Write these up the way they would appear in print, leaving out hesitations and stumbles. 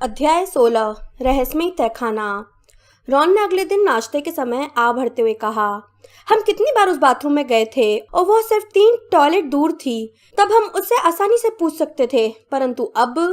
अध्याय 16 रहस्यमय तहखाना। रॉन ने अगले दिन नाश्ते के समय आ भरते हुए कहा, हम कितनी बार उस बाथरूम में गए थे और वह सिर्फ 3 टॉयलेट दूर थी। तब हम उससे आसानी से पूछ सकते थे, परंतु अब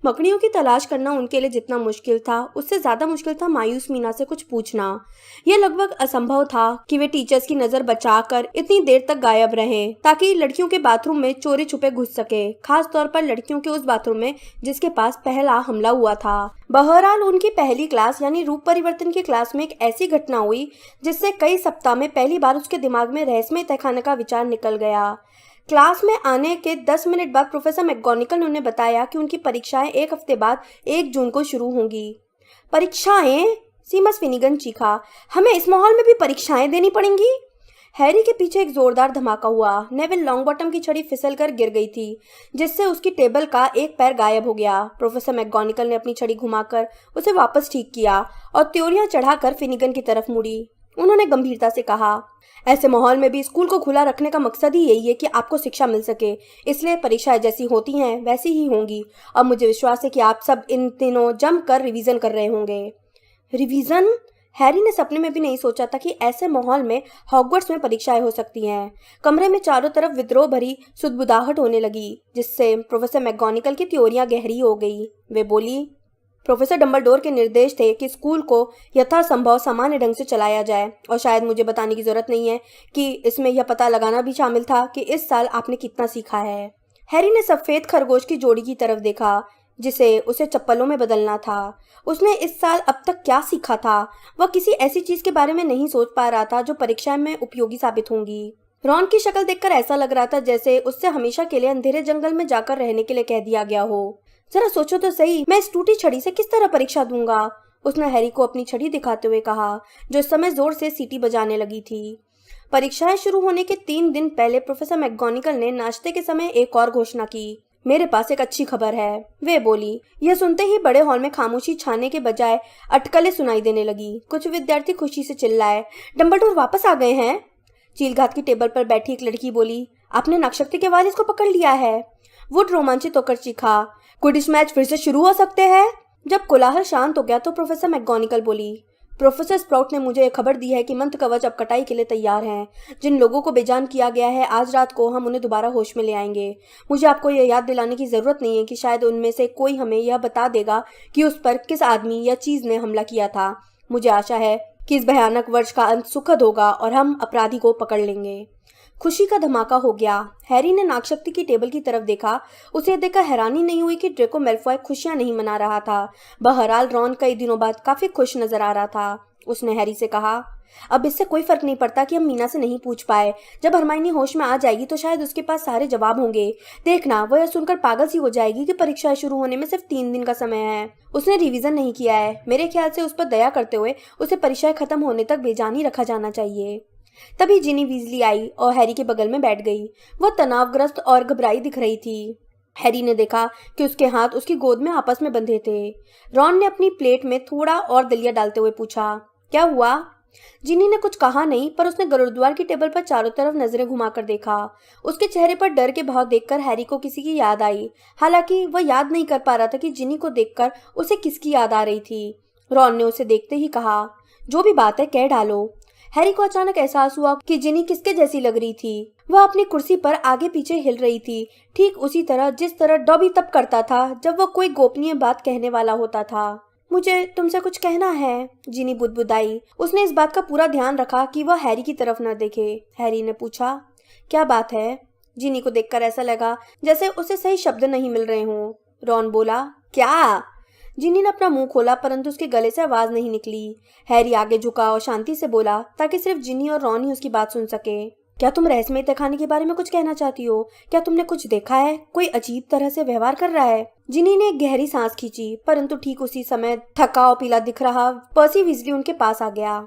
मकड़ियों की तलाश करना उनके लिए जितना मुश्किल था, उससे ज्यादा मुश्किल था मायूस मीना से कुछ पूछना। यह लगभग असंभव था कि वे टीचर्स की नजर बचाकर इतनी देर तक गायब रहें ताकि लड़कियों के बाथरूम में चोरी छुपे घुस सके, खास तौर पर लड़कियों के उस बाथरूम में जिसके पास पहला हमला हुआ था। बहरहाल उनकी पहली क्लास यानी रूप परिवर्तन की क्लास में एक ऐसी घटना हुई जिससे कई सप्ताह में पहली बार उसके दिमाग में रहस्यमय तहखाने का विचार निकल गया। क्लास में आने के 10 मिनट बाद प्रोफेसर मैकगोनिगल ने उन्हें बताया कि उनकी परीक्षाएं 1 हफ्ते बाद 1 जून को शुरू होंगी। परीक्षाएं? सीमस फिनिगन चीखा, हमें इस माहौल में भी परीक्षाएं देनी पड़ेंगी? हैरी के पीछे एक जोरदार धमाका हुआ। नेविल लॉन्गबॉटम की छड़ी फिसलकर गिर गई थी, जिससे उसकी टेबल का एक पैर गायब हो गया। प्रोफेसर मैकगोनिगल ने अपनी छड़ी घुमाकर उसे वापस ठीक किया और त्योरियां चढ़ाकर फिनिगन की तरफ मुड़ी। उन्होंने गंभीरता से कहा, ऐसे माहौल में भी स्कूल को खुला रखने का मकसद ही यही है कि आपको शिक्षा मिल सके, इसलिए परीक्षाएं जैसी होती हैं वैसी ही होंगी। और मुझे विश्वास है कि आप सब इन दिनों जमकर रिवीजन कर रहे होंगे। रिवीजन? हैरी ने सपने में भी नहीं सोचा था कि ऐसे माहौल में हॉगवर्ट्स में परीक्षाएं हो सकती हैं। कमरे में चारों तरफ विद्रोह भरी सुदबुदाहट होने लगी, जिससे प्रोफेसर मैकगोनिगल की त्योरियां गहरी हो गई। वे बोली, प्रोफेसर डंबलडोर के निर्देश थे कि स्कूल को यथासंभव सामान्य ढंग से चलाया जाए, और शायद मुझे बताने की जरूरत नहीं है कि इसमें यह पता लगाना भी शामिल था कि इस साल आपने कितना सीखा है। हैरी ने सफेद खरगोश की जोड़ी की तरफ देखा, जिसे उसे चप्पलों में बदलना था। उसने इस साल अब तक क्या सीखा था? वह किसी ऐसी चीज के बारे में नहीं सोच पा रहा था जो परीक्षा में उपयोगी साबित होंगी। रॉन की शक्ल देखकर ऐसा लग रहा था जैसे उससे हमेशा के लिए अंधेरे जंगल में जाकर रहने के लिए कह दिया गया हो। जरा सोचो तो सही, मैं इस टूटी छड़ी से किस तरह परीक्षा दूंगा? उसने हैरी को अपनी छड़ी दिखाते हुए कहा, जो इस समय जोर से सीटी बजाने लगी थी। परीक्षाएं शुरू होने के 3 दिन पहले प्रोफेसर मैकगोनिगल ने नाश्ते के समय एक और घोषणा की। मेरे पास एक अच्छी खबर है, वे बोली। यह सुनते ही बड़े हॉल में खामोशी छाने के बजाय अटकलें सुनाई देने लगी। कुछ विद्यार्थी खुशी से चिल्लाए, डंबलडोर वापस आ गए हैं। चीलघात की टेबल पर बैठी एक लड़की बोली, आपने नागशक्ति के वारिस को पकड़ लिया है। वुड रोमांचित होकर चीखा, क्विडिच मैच फिर से शुरू हो सकते हैं। जब कोलाहल शांत हो गया तो प्रोफेसर मैकगोनिगल बोली, प्रोफेसर स्प्राउट ने मुझे खबर दी है कि मंत्र कवच अब कटाई के लिए तैयार हैं। जिन लोगों को बेजान किया गया है, आज रात को हम उन्हें दोबारा होश में ले आएंगे। मुझे आपको यह याद दिलाने की जरूरत नहीं है कि शायद उनमें से कोई हमें यह बता देगा कि उस पर किस आदमी या चीज ने हमला किया था। मुझे आशा है कि इस भयानक वर्ष का अंत सुखद होगा और हम अपराधी को पकड़ लेंगे। खुशी का धमाका हो गया। हैरी ने नागशक्ति की टेबल की तरफ देखा। उसे देखकर हैरानी नहीं हुई कि ड्रेको मैल्फॉय खुशियां नहीं मना रहा था। बहरहाल रॉन कई दिनों बाद काफी खुश नजर आ रहा था। उसने हैरी से कहा, अब इससे कोई फर्क नहीं पड़ता कि हम मीना से नहीं पूछ पाए। जब हरमाइनी होश में आ जाएगी तो शायद उसके पास सारे जवाब होंगे। देखना, वह यह सुनकर पागल सी हो जाएगी कि परीक्षाएं शुरू होने में सिर्फ 3 दिन का समय है। उसने रिवीजन नहीं किया है। मेरे ख्याल से उस पर दया करते हुए उसे परीक्षाएं खत्म होने तक बेजान ही रखा जाना चाहिए। तभी जिनी वीजली आई और हैरी के बगल में बैठ गई। वह तनावग्रस्त और घबराई दिख रही थी। हैरी ने देखा कि उसके हाथ उसकी गोद में आपस में बंधे थे। रॉन ने अपनी प्लेट में थोड़ा और दलिया डालते हुए पूछा, क्या हुआ? जिनी ने कुछ कहा नहीं, पर उसने गुरुद्वार की टेबल पर चारों तरफ नजरें घुमाकर देखा। उसके चेहरे पर डर के भाव देखकर हैरी को किसी की याद आई। हालांकि वह याद नहीं कर पा रहा था कि जिनी को देखकर उसे किसकी याद आ रही थी। रॉन ने उसे देखते ही कहा, जो भी बात है कह डालो। हैरी को अचानक एहसास हुआ कि जिनी किसके जैसी लग रही थी। वह अपनी कुर्सी पर आगे पीछे हिल रही थी, ठीक उसी तरह जिस तरह डॉबी तब करता था जब वह कोई गोपनीय बात कहने वाला होता था। मुझे तुमसे कुछ कहना है, जिनी बुदबुदाई। उसने इस बात का पूरा ध्यान रखा कि वह हैरी की तरफ न देखे। हैरी ने पूछा, क्या बात है? जिनी को देखकर ऐसा लगा जैसे उसे सही शब्द नहीं मिल रहे हों। रॉन बोला, क्या? जिनी ने अपना मुंह खोला, परंतु उसके गले से आवाज नहीं निकली। हैरी आगे झुका और शांति से बोला, ताकि सिर्फ जिनी और रॉन ही उसकी बात सुन सके। क्या तुम रहस्यमय तहखाने के बारे में कुछ कहना चाहती हो? क्या तुमने कुछ देखा है? कोई अजीब तरह से व्यवहार कर रहा है। जिनी ने एक गहरी सांस खींची, परंतु ठीक उसी समय थका और पीला दिख रहा पर्सी वीजली उनके पास आ गया।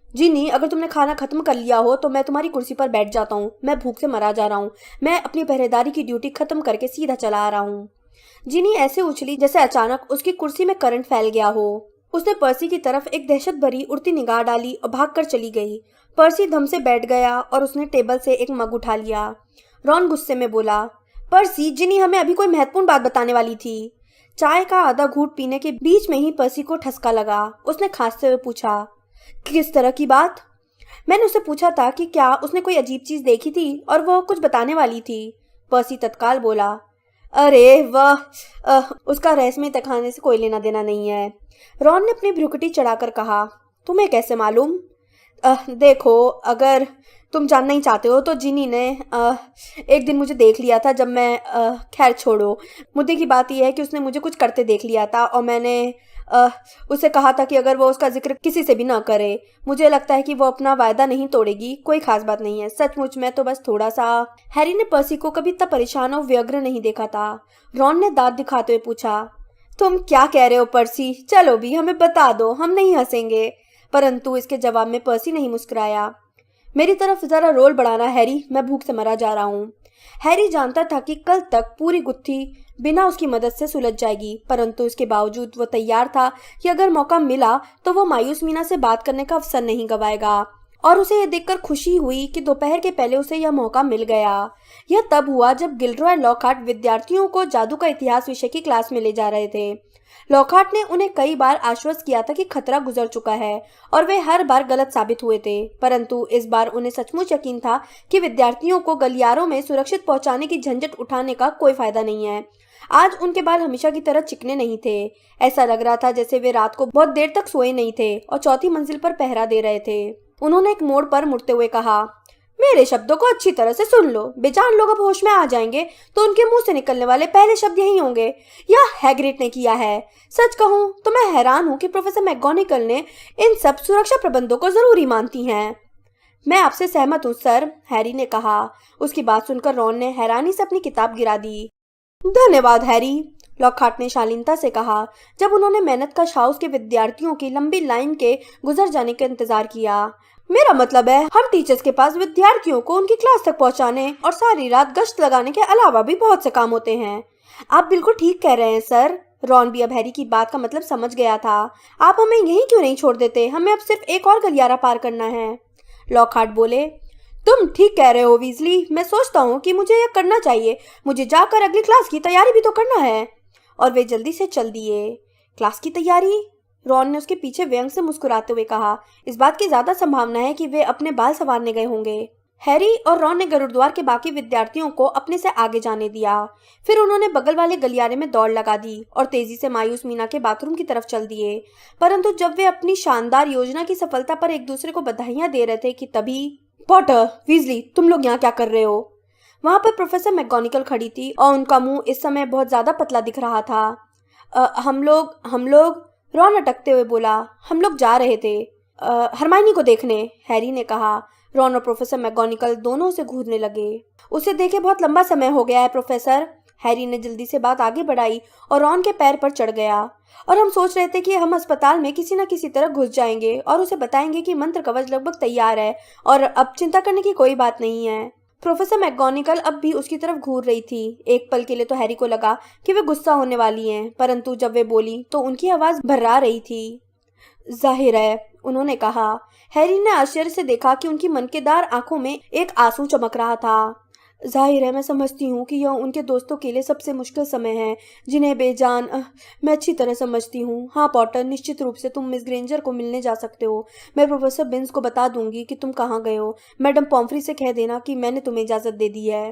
जिनी, अगर तुमने खाना खत्म कर लिया हो तो मैं तुम्हारी कुर्सी पर बैठ जाता हूँ। मैं भूख से मरा जा रहा हूँ। मैं अपनी पहरेदारी की ड्यूटी खत्म करके सीधा चला आ रहा हूँ। जिनी ऐसे उछली जैसे अचानक उसकी कुर्सी में करंट फैल गया हो। उसने पर्सी की तरफ एक दहशत भरी उड़ती निगाह डाली और भागकर चली गई। पर्सी धम से बैठ गया और उसने टेबल से एक मग उठा लिया। रॉन गुस्से में बोला, पर्सी, जिनी हमें अभी कोई महत्वपूर्ण बात बताने वाली थी। चाय का आधा घूंट पीने के बीच में ही पर्सी को ठसका लगा। उसने खांसते हुए पूछा, किस तरह की बात? मैंने उससे पूछा था कि क्या उसने कोई अजीब चीज देखी थी और वह कुछ बताने वाली थी। पर्सी तत्काल बोला, अरे वह उसका रहस्यमय तहखाने से कोई लेना देना नहीं है। रॉन ने अपनी भ्रुकुटी चढ़ाकर कहा, तुम्हें कैसे मालूम? देखो, अगर तुम जानना ही चाहते हो तो जिनी ने एक दिन मुझे देख लिया था जब मैं खैर छोड़ो। मुद्दे की बात यह है कि उसने मुझे कुछ करते देख लिया था और मैंने उसे कहा था कि अगर वो उसका जिक्र किसी से भी ना करे। मुझे लगता है कि वो अपना वायदा नहीं तोड़ेगी। कोई खास बात नहीं है, सचमुच में तो बस थोड़ा सा। हैरी ने पर्सी को कभी इतना परेशान और व्यग्र नहीं देखा था। रॉन ने दांत दिखाते हुए पूछा, तुम क्या कह रहे हो पर्सी? चलो भी, हमें बता दो, हम नहीं हंसेंगे। परंतु इसके जवाब में पर्सी नहीं मुस्कुराया। मेरी तरफ जरा रोल बढ़ाना हैरी, मैं भूख से मरा जा रहा हूँ। हैरी जानता था कि कल तक पूरी गुत्थी बिना उसकी मदद से सुलझ जाएगी, परंतु इसके बावजूद वो तैयार था कि अगर मौका मिला तो वो मायूस मीना से बात करने का अवसर नहीं गंवाएगा। और उसे यह देखकर खुशी हुई कि दोपहर के पहले उसे यह मौका मिल गया। यह तब हुआ जब गिल्डरॉय लॉकहार्ट विद्यार्थियों को जादू का इतिहास विषय की क्लास में ले जा रहे थे। लॉकहार्ट ने उन्हें कई बार आश्वस्त किया था कि खतरा गुजर चुका है और वे हर बार गलत साबित हुए थे, परंतु इस बार उन्हें सचमुच यकीन था कि विद्यार्थियों को गलियारों में सुरक्षित पहुंचाने की झंझट उठाने का कोई फायदा नहीं है। आज उनके बाल हमेशा की तरह चिकने नहीं थे। ऐसा लग रहा था जैसे वे रात को बहुत देर तक सोए नहीं थे और चौथी मंजिल पर पहरा दे रहे थे। उन्होंने एक मोड़ पर मुड़ते हुए कहा, मेरे शब्दों को अच्छी तरह से सुन लो। बेजान लोग अब होश में आ जाएंगे तो उनके मुंह से निकलने वाले पहले शब्द यही होंगे, यह हैग्रिड ने किया है। सच कहूं तो मैं हैरान हूं कि प्रोफेसर मैकगोनागल ने इन सब सुरक्षा प्रबंधों को जरूरी मानती हैं। मैं आपसे सहमत हूं सर, हैरी ने कहा। उसकी बात सुनकर रॉन ने हैरानी से अपनी किताब गिरा दी। धन्यवाद हैरी, लॉकहार्ट ने शालीनता से कहा जब उन्होंने मेहनत का शाउस के विद्यार्थियों की लंबी लाइन के गुजर जाने का इंतजार किया। मेरा मतलब है, हम टीचर्स के पास विद्यार्थियों को उनकी क्लास तक पहुंचाने और सारी रात गश्त लगाने के अलावा भी बहुत से काम होते हैं। आप बिल्कुल ठीक कह रहे हैं सर। रॉन भी अब हैरी की बात का मतलब समझ गया था। आप हमें यहीं क्यों नहीं छोड़ देते? हमें अब सिर्फ एक और गलियारा पार करना है। लॉकहार्ट बोले, तुम ठीक कह रहे हो वीजली, मैं सोचता हूँ कि मुझे यह करना चाहिए। मुझे जाकर अगली क्लास की तैयारी भी तो करना है। और वे जल्दी से चल दिए। क्लास की तैयारी? रॉन ने उसके पीछे व्यंग से मुस्कुराते हुए कहा, इस बात की ज्यादा संभावना है कि वे अपने बाल संवारने गए होंगे। हैरी और रॉन ने गरुड़द्वार के बाकी विद्यार्थियों को अपने से आगे जाने दिया। फिर उन्होंने बगल वाले गलियारे में दौड़ लगा दी और तेजी से मायूस मीना के बाथरूम की तरफ चल दिए। परंतु जब वे अपनी शानदार योजना की सफलता पर एक दूसरे को बधाइयां दे रहे थे कि तभी, पॉटर, वीजली, तुम लोग यहाँ क्या कर रहे हो? वहां पर प्रोफेसर मैकगोनागल खड़ी थी और उनका मुंह इस समय बहुत ज्यादा पतला दिख रहा था। हम लोग रॉन अटकते हुए बोला, हम लोग जा रहे थे हरमाइनी को देखने, हैरी ने कहा। रॉन और प्रोफेसर मैकगोनागल दोनों उसे घूरने लगे। उसे देखे बहुत लंबा समय हो गया है प्रोफेसर। हैरी ने जल्दी से बात आगे बढ़ाई और रॉन के पैर पर चढ़ गया। और हम सोच रहे थे कि हम अस्पताल में किसी न किसी तरह घुस जाएंगे और उसे बताएंगे कि मंत्र कवच लगभग तैयार है और अब चिंता करने की कोई बात नहीं है। प्रोफेसर मैकगोनागल अब भी उसकी तरफ घूर रही थी। एक पल के लिए तो हैरी को लगा कि वे गुस्सा होने वाली हैं, परंतु जब वे बोली तो उनकी आवाज भर्रा रही थी। जाहिर है, उन्होंने कहा। हैरी ने आश्चर्य से देखा कि उनकी मनकेदार आंखों में एक आंसू चमक रहा था। जाहिर है, मैं समझती हूँ कि यह उनके दोस्तों के लिए सबसे मुश्किल समय है, जिन्हें बेजान मैं अच्छी तरह समझती हूँ। हाँ पॉटर, निश्चित रूप से तुम मिस ग्रेंजर को मिलने जा सकते हो। मैं प्रोफेसर बिन्स को बता दूंगी कि तुम कहाँ गए हो। मैडम पॉम्फ्री से कह देना कि मैंने तुम्हें इजाजत दे दी है।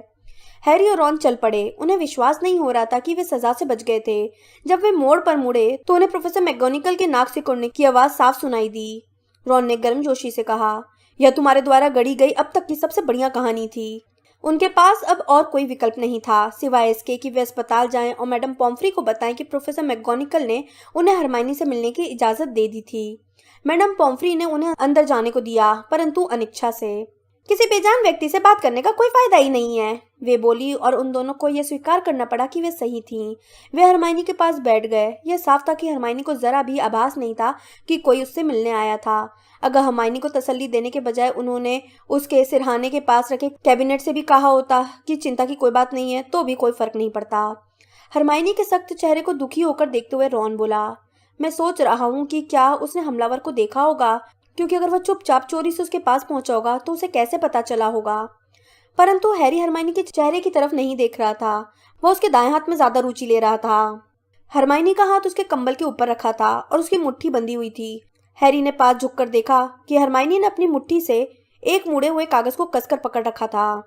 हैरी और रॉन चल पड़े। उन्हें विश्वास नहीं हो रहा था कि वे सजा से बच गए थे। जब वे मोड़ पर मुड़े तो उन्हें प्रोफेसर मैकगोनागल के नाक से कुड़ने की आवाज साफ सुनाई दी। रॉन ने गर्मजोशी से कहा, यह तुम्हारे द्वारा गढ़ी गई अब तक की सबसे बढ़िया कहानी थी। उनके पास अब और कोई विकल्प नहीं था सिवाय इसके कि वे अस्पताल जाएं और मैडम पॉम्फ्री को बताएं कि प्रोफेसर मैकगोनागल ने उन्हें हरमाइनी से मिलने की इजाजत दे दी थी। मैडम पॉम्फ्री ने उन्हें अंदर जाने को दिया, परंतु अनिच्छा से। किसी बेजान व्यक्ति से बात करने का कोई फायदा ही नहीं है, वे बोली, और उन दोनों को यह स्वीकार करना पड़ा कि वे सही थीं। वे हरमाइनी के पास बैठ गए। यह साफ था कि हरमाइनी को जरा भी आभास नहीं था कि कोई उससे मिलने आया था। अगर हरमाइनी को तसल्ली देने के बजाय उन्होंने उसके सिरहाने के पास रखे कैबिनेट से भी कहा होता कि चिंता की कोई बात नहीं है, तो भी कोई फर्क नहीं पड़ता। हरमाइनी के सख्त चेहरे को दुखी होकर देखते हुए रॉन बोला, मैं सोच रहा हूँ कि क्या उसने हमलावर को देखा होगा, क्योंकि अगर वह चुपचाप चोरी से उसके पास पहुंचा होगा तो उसे कैसे पता चला होगा। परंतु हैरी हरमाइनी के चेहरे की तरफ नहीं देख रहा था। वह उसके दाएं हाथ में ज्यादा रुचि ले रहा था। हरमाइनी का हाथ उसके कंबल के ऊपर रखा था और उसकी मुट्ठी बंधी हुई थी। हैरी ने पास झुककर देखा कि हरमाइनी ने अपनी मुट्ठी से एक मुड़े हुए कागज को कसकर पकड़ रखा था।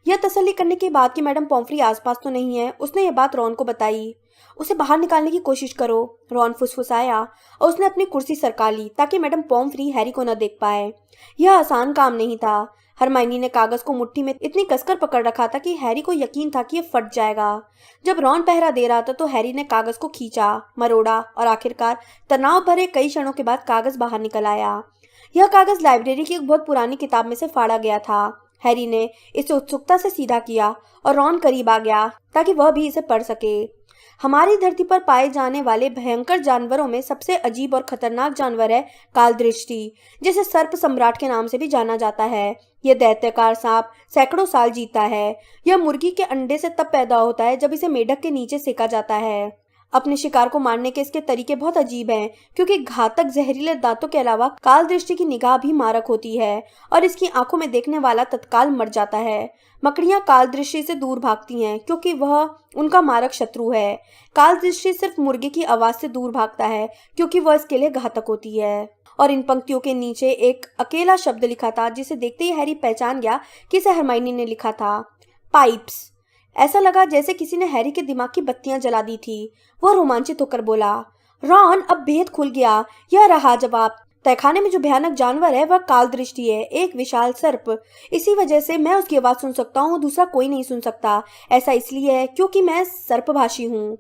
यह तसल्ली करने के बाद कि मैडम पॉम्फ्री आसपास तो नहीं है, उसने यह बात रॉन को बताई। उसे बाहर निकालने की कोशिश करो, रॉन फुसफुसाया और उसने अपनी कुर्सी सरका ली ताकि मैडम पॉम्फ्री हैरी को न देख पाए। यह आसान काम नहीं था। हरमाइनी ने कागज को मुट्ठी में इतनी कसकर पकड़ रखा था कि हैरी को यकीन था कि यह फट जाएगा। जब रॉन पहरा दे रहा था तो हैरी ने कागज को खींचा, मरोड़ा और आखिरकार तनाव भरे कई क्षणों के बाद कागज बाहर निकल आया। यह कागज लाइब्रेरी की एक बहुत पुरानी किताब में से फाड़ा गया था। हैरी ने इसे उत्सुकता से सीधा किया और रॉन करीब आ गया ताकि वह भी इसे पढ़ सके। हमारी धरती पर पाए जाने वाले भयंकर जानवरों में सबसे अजीब और खतरनाक जानवर है कालदृष्टि, जिसे सर्प सम्राट के नाम से भी जाना जाता है। यह दैत्याकार सांप सैकड़ों साल जीता है। यह मुर्गी के अंडे से तब पैदा होता है जब इसे मेढक के नीचे सेका जाता है। अपने शिकार को मारने के इसके तरीके बहुत अजीब हैं, क्योंकि घातक जहरीले दांतों के अलावा काल दृष्टि की निगाह भी मारक होती है और इसकी आंखों में देखने वाला तत्काल मर जाता है। मकड़ियां काल दृष्टि से दूर भागती हैं क्योंकि वह उनका मारक शत्रु है। काल दृष्टि सिर्फ मुर्गे की आवाज से दूर भागता है क्योंकि वह इसके लिए घातक होती है। और इन पंक्तियों के नीचे एक अकेला शब्द लिखा था जिसे देखते ही हैरी पहचान गया कि इसे हरमाइनी ने लिखा था, पाइप्स। ऐसा लगा जैसे किसी ने हैरी के दिमाग की बत्तियां जला दी थी। वह रोमांचित होकर बोला, रॉन, अब भेद खुल गया। यह रहा जवाब। तहखाने में जो भयानक जानवर है वह काल दृष्टि है, एक विशाल सर्प। इसी वजह से मैं उसकी आवाज सुन सकता हूँ, दूसरा कोई नहीं सुन सकता। ऐसा इसलिए है क्योंकि मैं सर्पभाषी हूँ।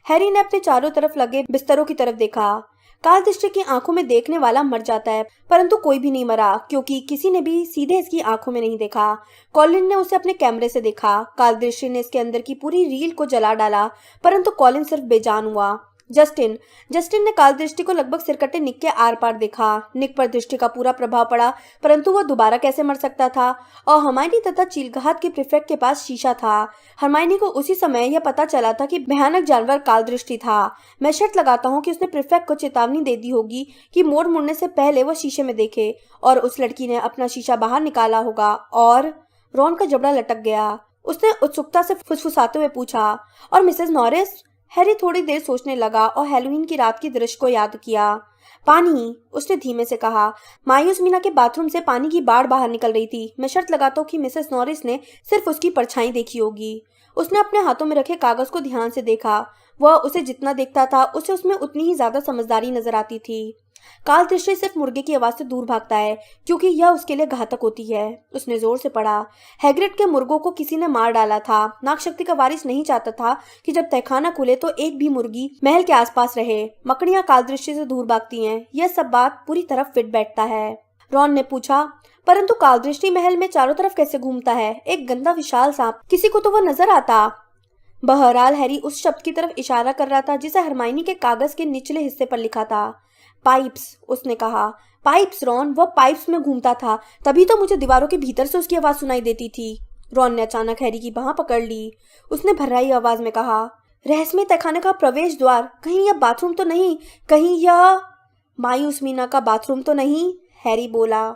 हैरी ने अपने चारों तरफ लगे बिस्तरों की तरफ देखा। काल दृष्टि की आंखों में देखने वाला मर जाता है, परंतु कोई भी नहीं मरा क्योंकि किसी ने भी सीधे इसकी आंखों में नहीं देखा। कॉलिन ने उसे अपने कैमरे से देखा। काल दृष्टि ने इसके अंदर की पूरी रील को जला डाला, परंतु कॉलिन सिर्फ बेजान हुआ। जस्टिन ने काल दृष्टि को लगभग सिरकटे निक के आर पार देखा। निक पर दृष्टि का पूरा प्रभाव पड़ा, परंतु वह दोबारा कैसे मर सकता था? और हरमाइनी तथा चीलघात के प्रीफेक्ट के पास शीशा था। हरमाइनी को उसी समय यह पता चला था कि भयानक जानवर काल दृष्टि था। मैं शर्त लगाता हूँ कि उसने प्रीफेक्ट को चेतावनी दे दी होगी कि मोड़ मुड़ने से पहले वह शीशे में देखे, और उस लड़की ने अपना शीशा बाहर निकाला होगा। और रॉन का जबड़ा लटक गया। उसने उत्सुकता से फुसफुसाते हुए पूछा, और मिसेस नॉरिस? हैरी थोड़ी देर सोचने लगा और हैलोवीन की रात की दृश्य को याद किया। पानी, उसने धीमे से कहा। मायूस मीना के बाथरूम से पानी की बाढ़ बाहर निकल रही थी। मैं शर्त लगाता हूँ कि मिसेस नॉरिस ने सिर्फ उसकी परछाई देखी होगी। उसने अपने हाथों में रखे कागज को ध्यान से देखा। वह उसे जितना देखता था उसे उसमें उतनी ही ज्यादा समझदारी नजर आती थी। काल दृष्टि सिर्फ मुर्गे की आवाज से दूर भागता है क्योंकि यह उसके लिए घातक होती है। उसने जोर से पढ़ा। हैग्रिड के मुर्गों को किसी ने मार डाला था। नागशक्ति का वारिस नहीं चाहता था कि जब तहखाना खुले तो एक भी मुर्गी महल के आसपास रहे। मकड़ियां काल दृष्टि से दूर भागती हैं। यह सब बात पूरी तरह फिट बैठता है। रॉन ने पूछा, परंतु काल दृष्टि महल में चारों तरफ कैसे घूमता है? एक गंदा विशाल सांप, किसी को तो वह नजर आता। बहरहाल हैरी उस शब्द की तरफ इशारा कर रहा था जिसे हरमाइनी के कागज के निचले हिस्से पर लिखा था। पाइप्स, उसने कहा। पाइप्स रॉन, वह पाइप्स में घूमता था, तभी तो मुझे दीवारों के भीतर से उसकी आवाज सुनाई देती थी। रॉन ने अचानक हैरी की बांह पकड़ ली। उसने भर्राई आवाज में कहा, रहस्यमय तहखाने का प्रवेश द्वार, कहीं यह बाथरूम तो नहीं? कहीं यह मायूस मीना का बाथरूम तो नहीं? हैरी बोला।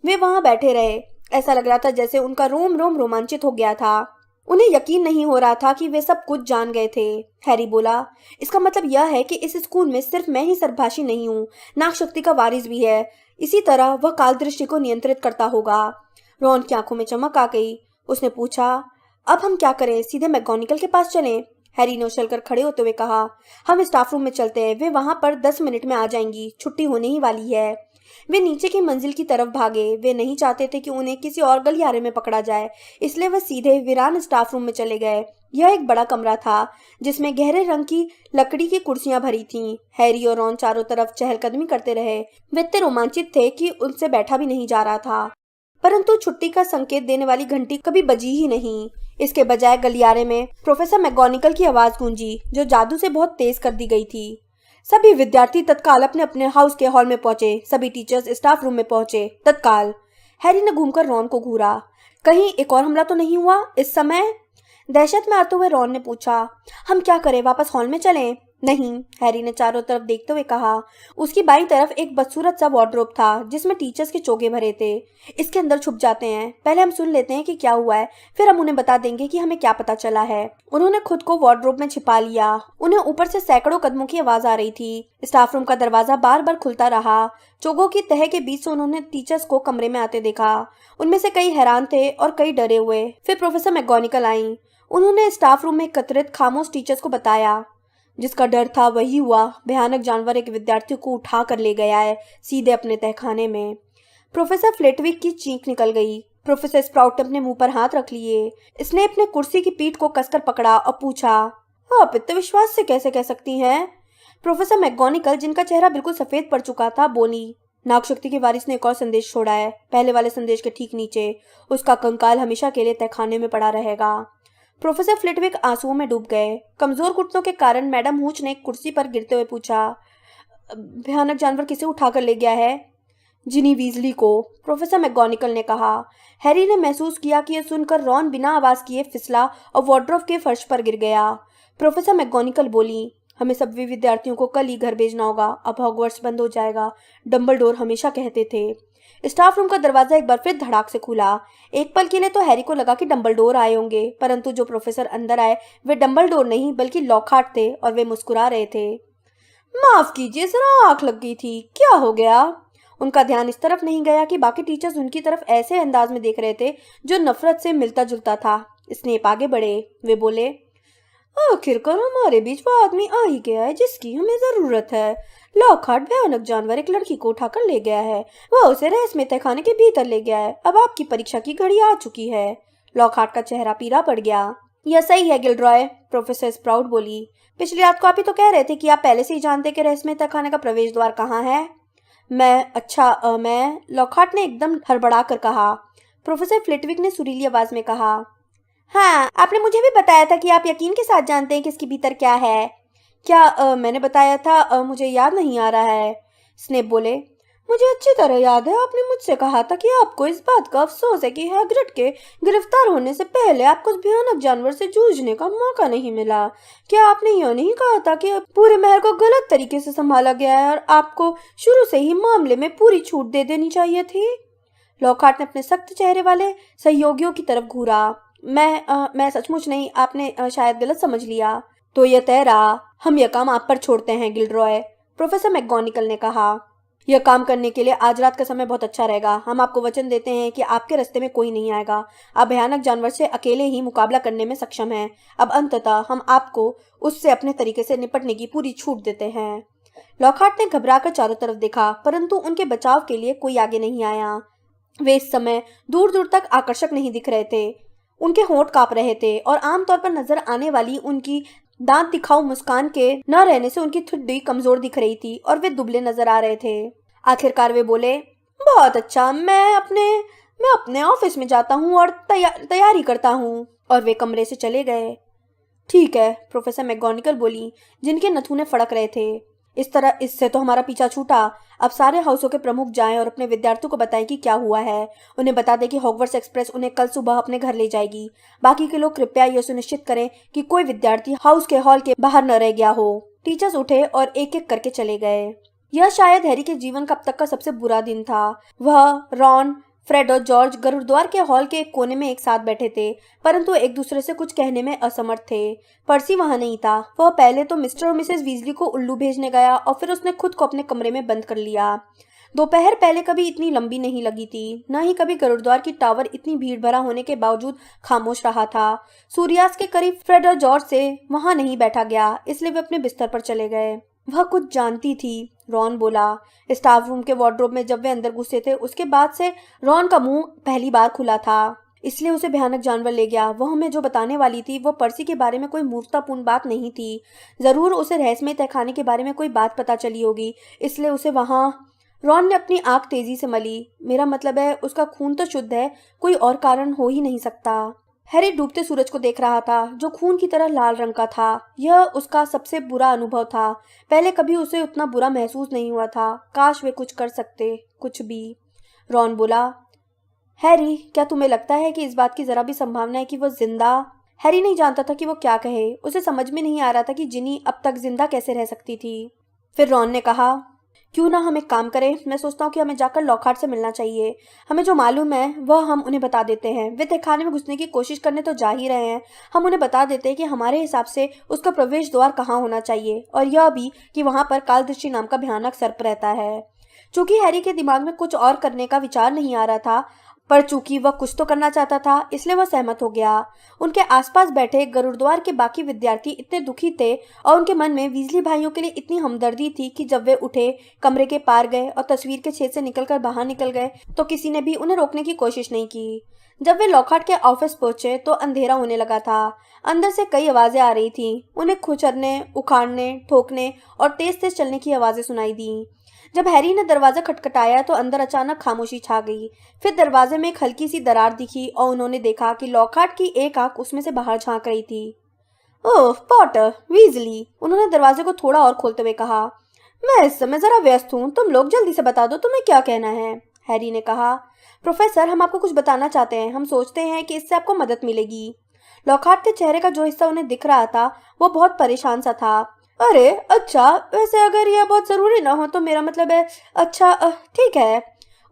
वे वहां बैठे रहे। ऐसा लग रहा था जैसे उनका रोम रोम रोमांचित हो गया था। उन्हें यकीन नहीं हो रहा था कि वे सब कुछ जान गए थे। हैरी बोला, इसका मतलब यह है कि इस स्कूल में सिर्फ मैं ही सर्पभाषी नहीं हूँ, नागशक्ति का वारिस भी है। इसी तरह वह काल दृष्टि को नियंत्रित करता होगा। रॉन की आंखों में चमक आ गई। उसने पूछा, अब हम क्या करें? सीधे मैगोनिकल के पास चलें? हैरी ने उछलकर खड़े होते हुए कहा, हम स्टाफ रूम में चलते हैं। वे वहां पर 10 मिनट में आ जाएंगी। छुट्टी होने ही वाली है। वे नीचे की मंजिल की तरफ भागे। वे नहीं चाहते थे कि उन्हें किसी और गलियारे में पकड़ा जाए, इसलिए वे सीधे वीरान स्टाफ रूम में चले गए। यह एक बड़ा कमरा था जिसमें गहरे रंग की लकड़ी की कुर्सियां भरी थीं। हैरी और रॉन चारों तरफ चहलकदमी करते रहे। वे इतने रोमांचित थे कि उनसे बैठा भी नहीं जा रहा था। परंतु छुट्टी का संकेत देने वाली घंटी कभी बजी ही नहीं। इसके बजाय गलियारे में प्रोफेसर मैगोनिकल की आवाज गूंजी, जो जादू से बहुत तेज कर दी गई थी। सभी विद्यार्थी तत्काल अपने अपने हाउस के हॉल में पहुंचे। सभी टीचर्स स्टाफ रूम में पहुंचे तत्काल। हैरी ने घूमकर रॉन को घूरा। कहीं एक और हमला तो नहीं हुआ इस समय? दहशत में आते हुए रॉन ने पूछा, हम क्या करें? वापस हॉल में चलें? नहीं, हैरी ने चारों तरफ देखते हुए कहा। उसकी बाईं तरफ एक बदसूरत सा वार्डरोब था जिसमें टीचर्स के चोगे भरे थे। इसके अंदर छुप जाते हैं, पहले हम सुन लेते हैं कि क्या हुआ है, फिर हम उन्हें बता देंगे कि हमें क्या पता चला है। उन्होंने खुद को वार्डरोब में छिपा लिया। उन्हें ऊपर से सैकड़ों कदमों की आवाज आ रही थी। स्टाफ रूम का दरवाजा बार बार खुलता रहा। चोगों की तह के बीच से उन्होंने टीचर्स को कमरे में आते देखा। उनमें से कई हैरान थे और कई डरे हुए। फिर प्रोफेसर मैगोनिकल आई। उन्होंने स्टाफ रूम में एकत्रित खामोश टीचर्स को बताया। जिसका डर था वही हुआ। भयानक जानवर एक विद्यार्थी को उठा कर ले गया है, सीधे अपने तहखाने में। प्रोफेसर फ्लेटविक की चीख निकल गई। प्रोफेसर स्प्राउट ने अपने मुंह पर हाथ रख लिए। इसने अपने कुर्सी की पीठ को कसकर पकड़ा और पूछा, आप इतने विश्वास से कैसे कह सकती हैं? प्रोफेसर मैगोनिकल, जिनका चेहरा बिल्कुल सफेद पड़ चुका था, बोली, नागशक्ति के वारिस ने एक और संदेश छोड़ा है। पहले वाले संदेश के ठीक नीचे उसका कंकाल हमेशा के लिए तहखाने में पड़ा रहेगा। प्रोफेसर फ्लिटविक आंसुओं में डूब गए। कमजोर घुटनों के कारण मैडम हूच ने कुर्सी पर गिरते हुए पूछा, भयानक जानवर किसे उठाकर ले गया है? जिनी वीजली को, प्रोफेसर मैगोनिकल ने कहा। हैरी ने महसूस किया कि यह सुनकर रॉन बिना आवाज किए फिसला और वार्डरोब के फर्श पर गिर गया। प्रोफेसर मैगोनिकल बोली, हमें सभी विद्यार्थियों को कल ही घर भेजना होगा। अब हॉगवर्ट्स बंद हो जाएगा, डंबलडोर हमेशा कहते थे। स्टाफ रूम का दरवाजा एक बार फिर धड़ाक से खुला। एक पल के लिए तो हैरी को लगा कि डंबलडोर आए होंगे, परंतु जो प्रोफेसर अंदर आए वे डंबलडोर नहीं बल्कि लॉकहार्ट थे और वे मुस्कुरा रहे थे। माफ कीजिए, जरा आंख लग गई थी, क्या हो गया? उनका ध्यान इस तरफ नहीं गया कि बाकी टीचर्स उनकी तरफ ऐसे अंदाज में देख रहे थे जो नफरत से मिलता जुलता था। स्नेप आगे बढ़े। वे बोले, आखिरकार हमारे बीच वो आदमी आ ही गया है जिसकी हमें जरूरत है। लॉकहार्ट भयानक जानवर एक लड़की को उठाकर ले गया है। वह उसे रहस्यमय तहखाने के भीतर ले गया है। अब आपकी परीक्षा की घड़ी आ चुकी है। लॉकहार्ट का चेहरा पीला पड़ गया। यह सही है गिल्डरॉय, प्रोफेसर स्प्राउट बोली। पिछली रात को आप ही तो कह रहे थे कि आप पहले से ही जानते कि रहस्यमय तहखाने का प्रवेश द्वार कहाँ है। मैं लॉकहार्ट ने एकदम हड़बड़ा कर कहा। प्रोफेसर फ्लिटविक ने सुरीली आवाज में कहा, हाँ, आपने मुझे भी बताया था कि आप यकीन के साथ जानते हैं कि इसके भीतर क्या है। क्या मैंने बताया था? मुझे याद नहीं आ रहा है। स्नेप बोले, मुझे अच्छी तरह याद है। आपने मुझसे कहा था कि आपको इस बात का अफसोस है कि हैग्रिड के गिरफ्तार होने से पहले आपको उस भयानक जानवर से जूझने का मौका नहीं मिला। क्या आपने यह नहीं कहा था कि पूरे महल को गलत तरीके से संभाला गया है और आपको शुरू से ही मामले में पूरी छूट दे देनी चाहिए थी? लॉकहार्ट ने अपने सख्त चेहरे वाले सहयोगियों की तरफ घूरा। मैं सचमुच नहीं, आपने शायद गलत समझ लिया। तो यह तय रहा, हम यह काम आप पर छोड़ते हैं गिल्डरॉय, प्रोफेसर मैगोनिकल ने कहा। यह काम करने के लिए आज रात का समय बहुत अच्छा रहेगा। हम आपको वचन देते हैं कि आपके रास्ते में कोई नहीं आएगा। आप भयानक जानवर से अकेले ही मुकाबला करने में सक्षम हैं। अब अंततः हम आपको उससे अपने तरीके से निपटने की पूरी छूट देते हैं। लॉकहार्ट ने घबराकर चारों तरफ देखा, परंतु उनके बचाव के लिए कोई आगे नहीं आया। वे इस समय दूर दूर तक आकर्षक नहीं दिख रहे थे। उनके होंठ कांप रहे थे और आमतौर पर नजर आने वाली उनकी दांत दिखाऊ मुस्कान के न रहने से उनकी ठुड्डी कमजोर दिख रही थी और वे दुबले नजर आ रहे थे। आखिरकार वे बोले, बहुत अच्छा, मैं अपने ऑफिस में जाता हूँ और तैयारी करता हूँ। और वे कमरे से चले गए। ठीक है, प्रोफेसर मैगोनिकल बोली, जिनके नथुने फड़क रहे थे। इस तरह इससे तो हमारा पीछा छूटा। अब सारे हाउसों के प्रमुख जाएं और अपने विद्यार्थियों को बताएं कि क्या हुआ है। उन्हें बता दें कि हॉगवर्ट्स एक्सप्रेस उन्हें कल सुबह अपने घर ले जाएगी। बाकी के लोग कृपया यह सुनिश्चित करें कि कोई विद्यार्थी हाउस के हॉल के बाहर न रह गया हो। टीचर्स उठे और एक एक करके चले गए। यह शायद हैरी के जीवन का अब तक का सबसे बुरा दिन था। वह, रॉन, फ्रेड और जॉर्ज गुरुद्वार के हॉल के एक कोने में एक साथ बैठे थे, परंतु एक दूसरे से कुछ कहने में असमर्थ थे। पर्सी वहां नहीं था। वह पहले तो मिस्टर और मिसेस वीजली को उल्लू भेजने गया और फिर उसने खुद को अपने कमरे में बंद कर लिया। दोपहर पहले कभी इतनी लंबी नहीं लगी थी, न ही कभी गुरुद्वार की टावर इतनी भीड़ भरा होने के बावजूद खामोश रहा था। सूर्यास्त के करीब फ्रेड और जॉर्ज से वहां नहीं बैठा गया, इसलिए वे अपने बिस्तर पर चले गए। वह कुछ जानती थी, रॉन बोला। स्टाफ रूम के वार्डरोब में जब वे अंदर घुसे थे उसके बाद से रॉन का मुंह पहली बार खुला था, इसलिए उसे भयानक जानवर ले गया। वह हमें जो बताने वाली थी वो पर्सी के बारे में कोई मूर्खतापूर्ण बात नहीं थी। जरूर उसे रहस्यमय तहखाने के बारे में कोई बात पता चली होगी, इसलिए उसे वहां। रॉन ने अपनी आंख तेजी से मली। मेरा मतलब है उसका खून तो शुद्ध है, कोई और कारण हो ही नहीं सकता। हैरी डूबते सूरज को देख रहा था जो खून की तरह लाल रंग का था। यह उसका सबसे बुरा अनुभव था। पहले कभी उसे उतना बुरा महसूस नहीं हुआ था। काश वे कुछ कर सकते, कुछ भी। रॉन बोला, हैरी, क्या तुम्हें लगता है कि इस बात की जरा भी संभावना है कि वह जिंदा? हैरी नहीं जानता था कि वो क्या कहे। उसे समझ में नहीं आ रहा था कि जिनी अब तक जिंदा कैसे रह सकती थी। फिर रॉन ने कहा, क्यों ना हम एक काम करें, मैं सोचता हूँ कि हमें जाकर लॉकहार्ट से मिलना चाहिए। हमें जो मालूम है वह हम उन्हें बता देते हैं। वे तहखाने में घुसने की कोशिश करने तो जा ही रहे हैं। हम उन्हें बता देते हैं कि हमारे हिसाब से उसका प्रवेश द्वार कहाँ होना चाहिए, और यह भी कि वहाँ पर कालदृष्टि नाम का भयानक सर्प रहता है। चूंकि हैरी के दिमाग में कुछ और करने का विचार नहीं आ रहा था, पर चूंकि वह कुछ तो करना चाहता था, इसलिए वह सहमत हो गया। उनके आसपास बैठे गरुड़द्वार के बाकी विद्यार्थी इतने दुखी थे और उनके मन में वीजली भाइयों के लिए इतनी हमदर्दी थी कि जब वे उठे, कमरे के पार गए और तस्वीर के छेद से निकलकर बाहर निकल गए तो किसी ने भी उन्हें रोकने की कोशिश नहीं की। जब वे लॉकहार्ट के ऑफिस पहुंचे तो अंधेरा होने लगा था। अंदर से कई आवाजें आ रही थी। उन्हें खुचरने, उखाड़ने, ठोकने और तेज तेज चलने की आवाजें सुनाई दी। जब हैरी ने दरवाजा खटखटाया तो अंदर अचानक खामोशी छा गई। फिर दरवाजे में एक हल्की सी दरार दिखी और उन्होंने देखा कि लॉकहार्ट की एक आंख उसमें से बाहर झांक रही थी। ओह पॉटर, वीजली, उन्होंने दरवाजे को थोड़ा और खोलते हुए कहा। मैं इस समय जरा व्यस्त हूँ, तुम लोग जल्दी से बता दो तुम्हें क्या कहना है, हैरी ने कहा। प्रोफेसर, हम आपको कुछ बताना चाहते हैं। हम सोचते हैं कि इससे आपको मदद मिलेगी। लॉकहार्ट के चेहरे का जो हिस्सा उन्हें दिख रहा था वो बहुत परेशान सा था। अरे अच्छा, वैसे अगर यह बहुत जरूरी ना हो तो मेरा मतलब है, अच्छा ठीक है।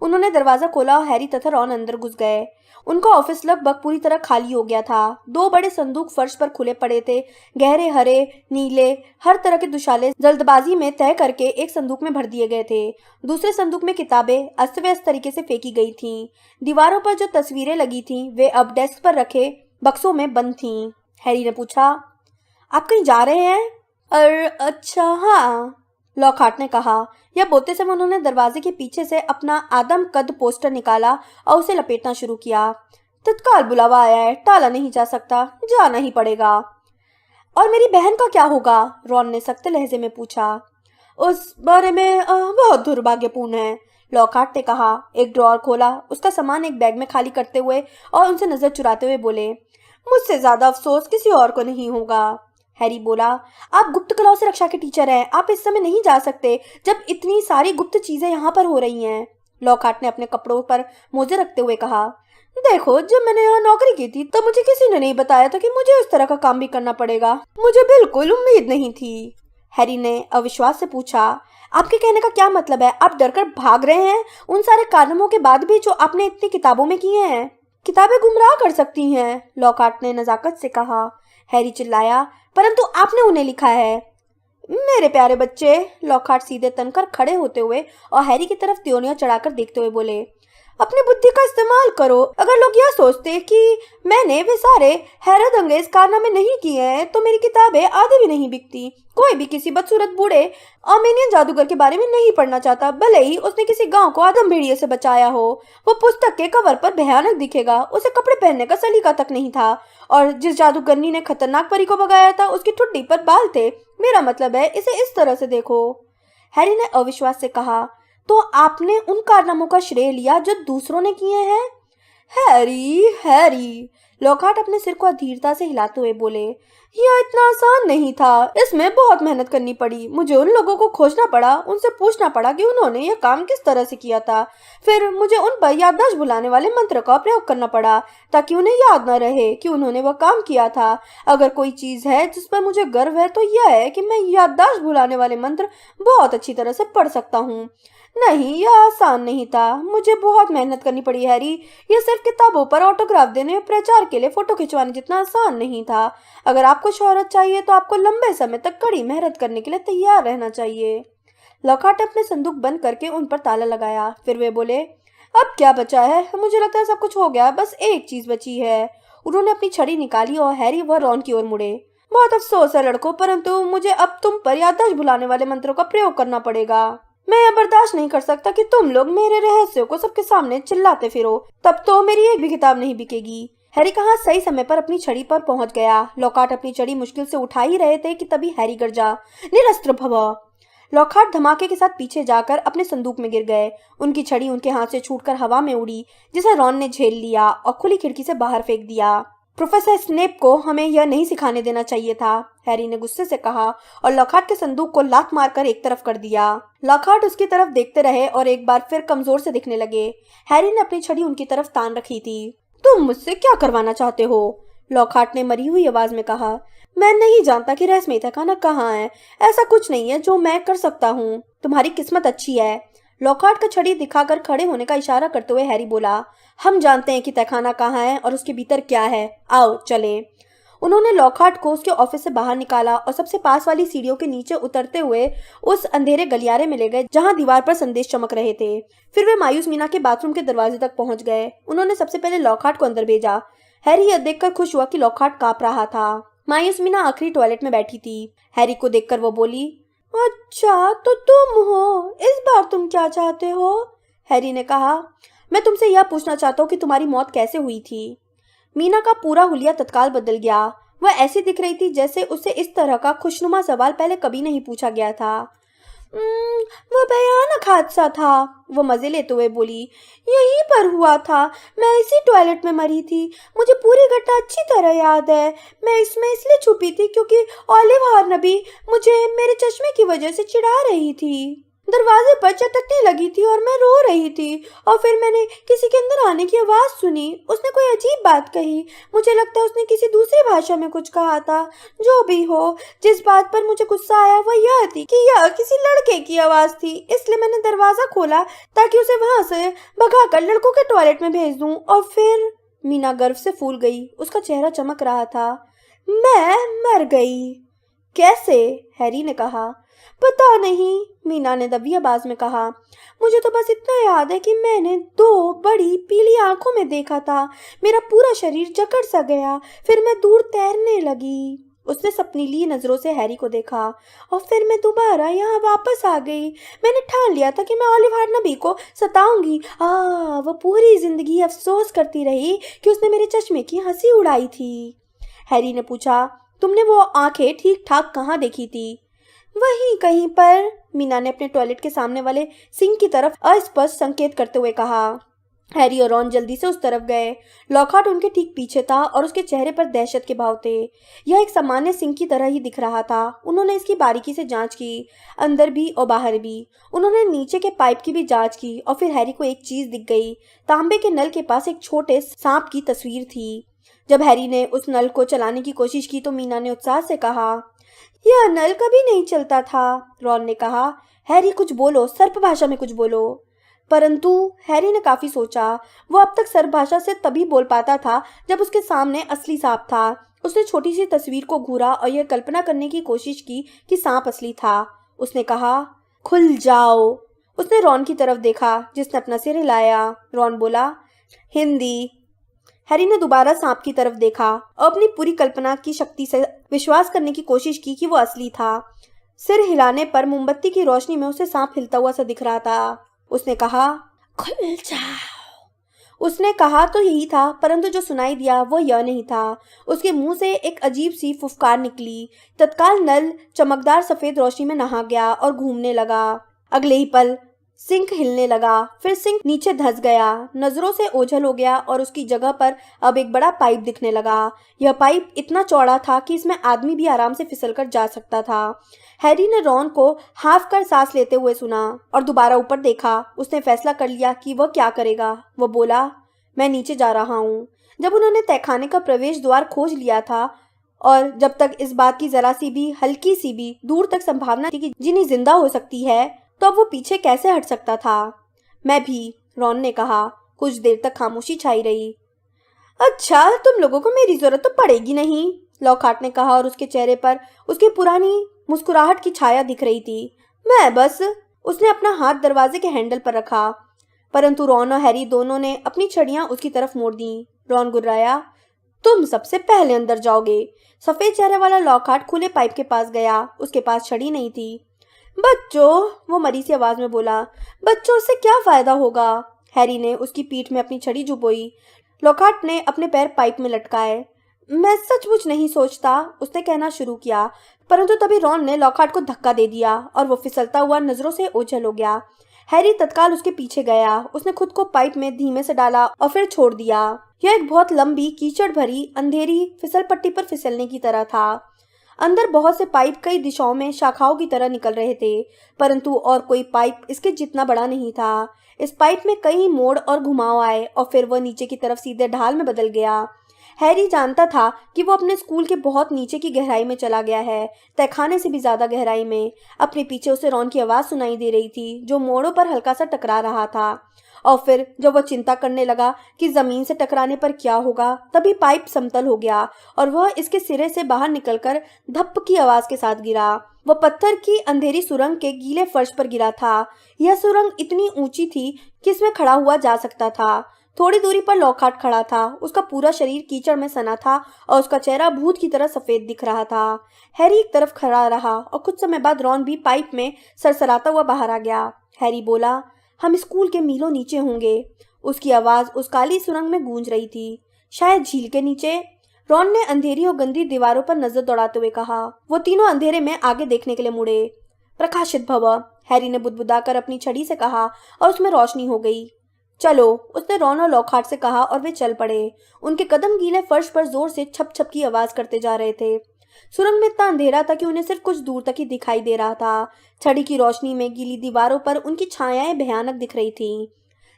उन्होंने दरवाजा खोला और हैरी तथा रॉन अंदर घुस गए। उनका ऑफिस लगभग पूरी तरह खाली हो गया था। दो बड़े संदूक फर्श पर खुले पड़े थे। गहरे हरे, नीले, हर तरह के दुशाले जल्दबाजी में तय करके एक संदूक में भर दिए गए थे। दूसरे संदूक में किताबें अस्त व्यस्त तरीके से फेंकी गई थीं। दीवारों पर जो तस्वीरें लगी थीं वे अब डेस्क पर रखे बक्सों में बंद थीं। हैरी ने पूछा, आप कहीं जा रहे हैं? अच्छा हाँ, लॉकहार्ट ने कहा। यह बोलते समय उन्होंने दरवाजे के पीछे से अपना आदम कद पोस्टर निकाला और उसे लपेटना शुरू किया। तत्काल बुलावा आया है, टाला नहीं जा सकता, जाना ही पड़ेगा। और मेरी बहन का क्या होगा? रॉन ने सख्त लहजे में पूछा। उस बारे में बहुत दुर्भाग्यपूर्ण है, लॉकहार्ट ने कहा। एक ड्रॉअर खोला, उसका सामान एक बैग में खाली करते हुए और उनसे नजर चुराते हुए बोले, मुझसे ज्यादा अफसोस किसी और को नहीं होगा। हैरी बोला, आप गुप्त कलाओं से रक्षा के टीचर हैं, आप इस समय नहीं जा सकते जब इतनी सारी गुप्त चीजें यहाँ पर हो रही हैं। लॉकहार्ट ने अपने कपड़ों पर मोजे रखते हुए कहा, देखो, जब मैंने यहाँ नौकरी की थी तो मुझे किसी ने नहीं बताया था कि मुझे इस तरह का काम भी करना पड़ेगा। मुझे बिल्कुल उम्मीद नहीं थी। हैरी ने अविश्वास से पूछा, आपके कहने का क्या मतलब है? आप डरकर भाग रहे हैं उन सारे कारनामों के बाद भी जो आपने इतनी किताबों में किए हैं? किताबें गुमराह कर सकती हैं, लॉकहार्ट ने नजाकत से कहा। हैरी चिल्लाया, परंतु आपने उन्हें लिखा है। मेरे प्यारे बच्चे, लॉकहार्ट सीधे तनकर खड़े होते हुए और हैरी की तरफ त्योनियां चढ़ाकर देखते हुए बोले, अपनी बुद्धि का इस्तेमाल करो। अगर लोग यह सोचते कि मैंने वे सारे हैरत अंगेज कारनामे नहीं किए हैं तो मेरी किताबें आधी भी नहीं बिकती। कोई भी किसी बदसूरत बूढ़े आर्मेनियन जादूगर के बारे में नहीं पढ़ना चाहता, भले ही उसने किसी गांव को आदम भेड़िए से बचाया हो। वो पुस्तक के कवर पर भयानक दिखेगा, उसे कपड़े पहनने का सलीका तक नहीं था, और जिस जादूगरनी ने खतरनाक परी को भगाया था उसकी ठुड्डी पर बाल थे। मेरा मतलब है, इसे इस तरह से देखो। हैरी ने अविश्वास से कहा, तो आपने उन कारनामों का श्रेय लिया जो दूसरों ने किए हैं? हैरी, हैरी, लॉकहार्ट अपने सिर को अधीरता से हिलाते हुए बोले, यह इतना आसान नहीं था, इसमें बहुत मेहनत करनी पड़ी। मुझे उन लोगों को खोजना पड़ा, उनसे पूछना पड़ा कि उन्होंने यह काम किस तरह से किया था। फिर मुझे उन पर याददाश्त भुलाने वाले मंत्र का प्रयोग करना पड़ा ताकि उन्हें याद न रहे कि उन्होंने वह काम किया था। अगर कोई चीज है जिस पर मुझे गर्व है तो यह है कि मैं याददाश्त भुलाने वाले मंत्र बहुत अच्छी तरह से पढ़ सकता हूँ। नहीं, यह आसान नहीं था, मुझे बहुत मेहनत करनी पड़ी हैरी। यह सिर्फ किताबों पर ऑटोग्राफ देने और प्रचार के लिए फोटो खिंचवाने जितना आसान नहीं था। अगर आपको शोहरत चाहिए तो आपको लंबे समय तक कड़ी मेहनत करने के लिए तैयार रहना चाहिए। लॉकहार्ट ने अपने संदूक बंद करके उन पर ताला लगाया। फिर वे बोले, अब क्या बचा है? मुझे लगता है सब कुछ हो गया, बस एक चीज बची है। उन्होंने अपनी छड़ी निकाली और हैरी व रॉन की ओर मुड़े। बहुत अफसोस है लड़कों, परंतु मुझे अब तुम पर याददाश्त भुलाने वाले मंत्रों का प्रयोग करना पड़ेगा। मैं यह बर्दाश्त नहीं कर सकता कि तुम लोग मेरे रहस्यों को सबके सामने चिल्लाते फिरो, तब तो मेरी एक भी किताब नहीं बिकेगी। हैरी कहा सही समय पर अपनी छड़ी पर पहुंच गया। लॉकहार्ट अपनी छड़ी मुश्किल से उठा ही रहे थे कि तभी हैरी गरजा, निरस्त्र भव। लॉकहार्ट धमाके के साथ पीछे जाकर अपने संदूक में गिर गए। उनकी छड़ी उनके हाथ से छूटकर हवा में उड़ी, जिसे रॉन ने झेल लिया और खुली खिड़की से बाहर फेंक दिया। प्रोफेसर स्नेप को हमें यह नहीं सिखाने देना चाहिए था, हैरी ने गुस्से से कहा और लॉकहार्ट के संदूक को लात मारकर एक तरफ कर दिया। लॉकहार्ट उसकी तरफ देखते रहे और एक बार फिर कमजोर से दिखने लगे। हैरी ने अपनी छड़ी उनकी तरफ तान रखी थी। तुम मुझसे क्या करवाना चाहते हो? लॉकहार्ट ने मरी हुई आवाज में कहा। मैं नहीं जानता कि रहस्यमयी तहखाना कहाँ है। ऐसा कुछ नहीं है जो मैं कर सकता हूँ। तुम्हारी किस्मत अच्छी है। लॉकहार्ट का छड़ी दिखाकर खड़े होने का इशारा करते हुए हैरी बोला, हम जानते हैं कि तहखाना कहाँ है और उसके भीतर क्या है। आओ चलें। उन्होंने लॉकहार्ट को उसके ऑफिस से बाहर निकाला और सबसे पास वाली सीढ़ियों के नीचे उतरते हुए उस अंधेरे गलियारे में ले गए जहां दीवार पर संदेश चमक रहे थे। फिर वे मायूस मीना के बाथरूम के दरवाजे तक पहुंच गए। उन्होंने सबसे पहले लॉकहार्ट को अंदर भेजा। हैरी यह देखकर खुश हुआ कि लॉकहार्ट कांप रहा था। मायूस मीना आखिरी टॉयलेट में बैठी थी। हैरी को देखकर वो बोली, अच्छा तो तुम हो। इस बार तुम क्या चाहते हो? हैरी ने कहा, मैं तुमसे यह पूछना चाहता हूँ कि तुम्हारी मौत कैसे हुई थी। मीना का पूरा हुलिया तत्काल बदल गया। वह ऐसी दिख रही थी जैसे उसे इस तरह का खुशनुमा सवाल पहले कभी नहीं पूछा गया था। वो भयानक हादसा था, वो मजे लेते हुए बोली। यहीं पर हुआ था। मैं इसी टॉयलेट में मरी थी। मुझे पूरी घटना अच्छी तरह याद है। मैं इसमें इसलिए छुपी थी क्योंकि ऑलिव हॉर्नबी मुझे मेरे चश्मे की वजह से चिढ़ा रही थी। दरवाजे पर चटकने लगी थी और मैं रो रही थी और फिर मैंने किसी के अंदर आने की आवाज सुनी। उसने कोई अजीब बात कही। मुझे लगता है उसने किसी दूसरी भाषा में कुछ कहा था। जो भी हो, जिस बात पर मुझे गुस्सा आया वह यह थी कि यह किसी लड़के की आवाज थी। इसलिए मैंने दरवाजा खोला ताकि उसे वहां से भगाकर लड़कों के टॉयलेट में भेज दूं। और फिर मीना गर्व से फूल गई। उसका चेहरा चमक रहा था। मैं मर गई। कैसे? हैरी ने कहा। पता नहीं, मीना ने दबी आवाज में कहा। मुझे तो बस इतना याद है कि मैंने दो बड़ी पीली आंखों में देखा था। मेरा पूरा शरीर जकड़ सा गया। फिर मैं दूर तैरने लगी। उसने सपनीली नजरों से हैरी को देखा। और फिर मैं दोबारा यहाँ वापस आ गई। मैंने ठान लिया था कि मैं ऑलिव हार्नबी को सताऊंगी। वो पूरी जिंदगी अफसोस करती रही कि उसने मेरे चश्मे की हंसी उड़ाई थी। हैरी ने पूछा, तुमने वो आंखें ठीक ठाक कहाँ देखी थी? वहीं कहीं पर, मीना ने अपने टॉयलेट के सामने वाले सिंक की तरफ अस्पष्ट संकेत करते हुए कहा। हैरी और रॉन जल्दी से उस तरफ गए। लॉकहार्ट उनके ठीक पीछे था और उसके चेहरे पर दहशत के भाव थे। यह एक सामान्य सिंक की तरह ही दिख रहा था। उन्होंने इसकी बारीकी से जांच की, अंदर भी और बाहर भी। उन्होंने नीचे के पाइप की भी जांच की और फिर हैरी को एक चीज दिख गई। तांबे के नल के पास एक छोटे सांप की तस्वीर थी। जब हैरी ने उस नल को चलाने की कोशिश की तो मीना ने उत्साह से कहा, यह नल कभी नहीं चलता था। रॉन ने कहा, हैरी कुछ बोलो, सर्प भाषा में कुछ बोलो। परंतु हैरी ने काफी सोचा। वो अब तक सर्प भाषा से तभी बोल पाता था जब उसके सामने असली सांप था। उसने छोटी सी तस्वीर को घूरा और यह कल्पना करने की कोशिश की कि सांप असली था। उसने कहा, खुल जाओ। उसने रॉन की तरफ देखा जिसने अपना सिर हिलाया। रॉन बोला, हिंदी। हैरी ने दोबारा सांप की तरफ देखा और अपनी पूरी कल्पना की शक्ति से विश्वास करने की कोशिश की कि वो असली था। सिर हिलाने पर मोमबत्ती की रोशनी में उसे सांप हिलता हुआ सा दिख रहा था। उसने कहा, खुल जाओ। उसने कहा तो यही था, परंतु जो सुनाई दिया वो यह नहीं था। उसके मुंह से एक अजीब सी फुफकार निकली। तत्काल नल चमकदार सफेद रोशनी में नहा गया और घूमने लगा। अगले ही पल सिंक हिलने लगा। फिर सिंक नीचे धंस गया, नजरों से ओझल हो गया और उसकी जगह पर अब एक बड़ा पाइप दिखने लगा। यह पाइप इतना चौड़ा था कि इसमें आदमी भी आराम से फिसलकर जा सकता था। हैरी ने रॉन को हाफ कर सांस लेते हुए सुना और दोबारा ऊपर देखा। उसने फैसला कर लिया कि वह क्या करेगा। वह बोला, मैं नीचे जा रहा हूँ। जब उन्होंने तहखाने का प्रवेश द्वार खोज लिया था और जब तक इस बात की जरा सी भी, हल्की सी भी दूर तक संभावना थी कि जिनी जिंदा हो सकती है, तो अब वो पीछे कैसे हट सकता था। मैं भी, रॉन ने कहा। कुछ देर तक खामोशी छाई रही। अच्छा, तुम लोगों को मेरी जरूरत तो पड़ेगी नहीं, लॉकहार्ट ने कहा और उसके चेहरे पर उसकी पुरानी मुस्कुराहट की छाया दिख रही थी। मैं बस, उसने अपना हाथ दरवाजे के हैंडल पर रखा। परंतु रॉन और हैरी दोनों ने अपनी छड़ियां उसकी तरफ मोड़ दी। रॉन गुर्राया, तुम सबसे पहले अंदर जाओगे। सफेद चेहरे वाला लॉकहार्ट खुले पाइप के पास गया। उसके पास छड़ी नहीं थी। बच्चों, वो मरी सी आवाज में बोला, बच्चों से क्या फायदा होगा। हैरी ने उसकी पीठ में अपनी छड़ी झुकोई। लॉकहार्ट ने अपने पैर पाइप में लटकाए। मैं सचमुच नहीं सोचता, उसने कहना शुरू किया, परंतु तभी रॉन ने लॉकहार्ट को धक्का दे दिया और वो फिसलता हुआ नजरों से ओझल हो गया। हैरी तत्काल उसके पीछे गया। उसने खुद को पाइप में धीमे से डाला और फिर छोड़ दिया। यह एक बहुत लंबी, कीचड़ भरी, अंधेरी फिसल पट्टी पर फिसलने की तरह था। अंदर बहुत से पाइप कई दिशाओं में शाखाओं की तरह निकल रहे थे, परंतु और कोई पाइप इसके जितना बड़ा नहीं था। इस पाइप में कई मोड़ और घुमाव आए और फिर वह नीचे की तरफ सीधे ढाल में बदल गया। हैरी जानता था कि वो अपने स्कूल के बहुत नीचे की गहराई में चला गया है, तहखाने से भी ज्यादा गहराई में। अपने पीछे उसे रॉन की आवाज सुनाई दे रही थी, जो मोड़ों पर हल्का सा टकरा रहा था। और फिर जब वो चिंता करने लगा कि जमीन से टकराने पर क्या होगा, तभी पाइप समतल हो गया और वह इसके सिरे से बाहर निकलकर धप की आवाज के साथ गिरा। वह पत्थर की अंधेरी सुरंग के गीले फर्श पर गिरा था। यह सुरंग इतनी ऊंची थी कि इसमें खड़ा हुआ जा सकता था। थोड़ी दूरी पर लॉकहार्ट खड़ा था। उसका पूरा शरीर कीचड़ में सना था और उसका चेहरा भूत की तरह सफेद दिख रहा था। हैरी एक तरफ खड़ा रहा और कुछ समय बाद रॉन भी पाइप में सरसराता हुआ बाहर आ गया। हैरी बोला, हम स्कूल के मीलों नीचे होंगे। उसकी आवाज उस काली सुरंग में गूंज रही थी। शायद झील के नीचे। रॉन ने अंधेरी और गंदी दीवारों पर नजर दौड़ाते हुए कहा। वो तीनों अंधेरे में आगे देखने के लिए मुड़े। प्रकाशित भव, हैरी ने बुदबुदाकर अपनी छड़ी से कहा और उसमें रोशनी हो गई। चलो, उसने रॉन और लॉकहार्ट से कहा और वे चल पड़े। उनके कदम गीले फर्श पर जोर से छप छप की आवाज करते जा रहे थे। सुरंग में इतना अंधेरा था कि उन्हें सिर्फ कुछ दूर तक ही दिखाई दे रहा था। छड़ी की रोशनी में गीली दीवारों पर उनकी छायाएं भयानक दिख रही थीं।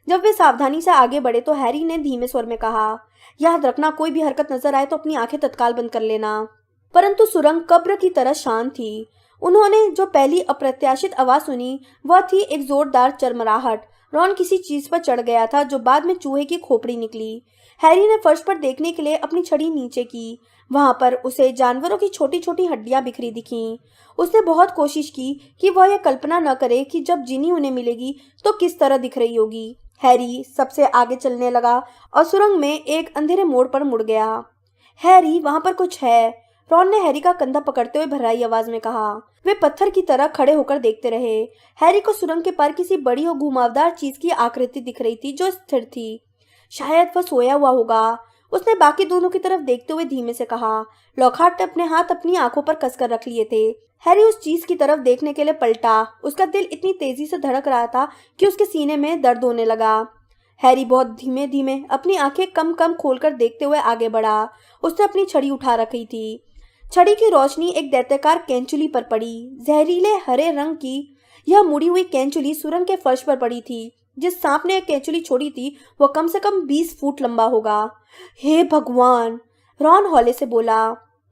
जब वे सावधानी से आगे बढ़े तो हैरी ने धीमे स्वर में कहा, याद रखना, कोई भी हरकत नजर आए तो अपनी आंखें तत्काल बंद कर लेना। परंतु सुरंग कब्र की तरह शांत थी। उन्होंने जो पहली अप्रत्याशित आवाज सुनी वह थी एक जोरदार चरमराहट। रॉन किसी चीज पर चढ़ गया था जो बाद में चूहे की खोपड़ी निकली। हैरी ने फर्श पर देखने के लिए अपनी छड़ी नीचे की। वहां पर उसे जानवरों की छोटी छोटी हड्डियां बिखरी दिखीं। उसने बहुत कोशिश की कि वह यह कल्पना न करे कि जब जिनी उन्हें मिलेगी तो किस तरह दिख रही होगी। हैरी सबसे आगे चलने लगा और सुरंग में एक अंधेरे मोड़ पर मुड़ गया। हैरी, वहां पर कुछ है, रॉन ने हैरी का कंधा पकड़ते हुए भर्राई आवाज में कहा। वे पत्थर की तरह खड़े होकर देखते रहे। हैरी को सुरंग के पार किसी बड़ी और घुमावदार चीज की आकृति दिख रही थी जो स्थिर थी। शायद वह सोया हुआ होगा। उसने बाकी दोनों की तरफ देखते हुए धीमे से कहा। लॉकहार्ट ने अपने हाथ अपनी आंखों पर कसकर रख लिए थे। हैरी उस चीज की तरफ देखने के लिए पलटा। उसका दिल इतनी तेजी से धड़क रहा था कि उसके सीने में दर्द होने लगा। हैरी बहुत धीमे धीमे अपनी आंखें कम कम खोलकर देखते हुए आगे बढ़ा। उसने अपनी छड़ी उठा रखी थी। छड़ी की रोशनी एक दैत्याकार कैंचुली पर पड़ी, जहरीले हरे रंग की। यह मुड़ी हुई कैंचुली सुरंग के फर्श पर पड़ी थी। जिस सांप ने एक कैंचुली छोड़ी थी वह कम से कम 20 फुट लंबा होगा। हे भगवान, रॉन हौले से बोला।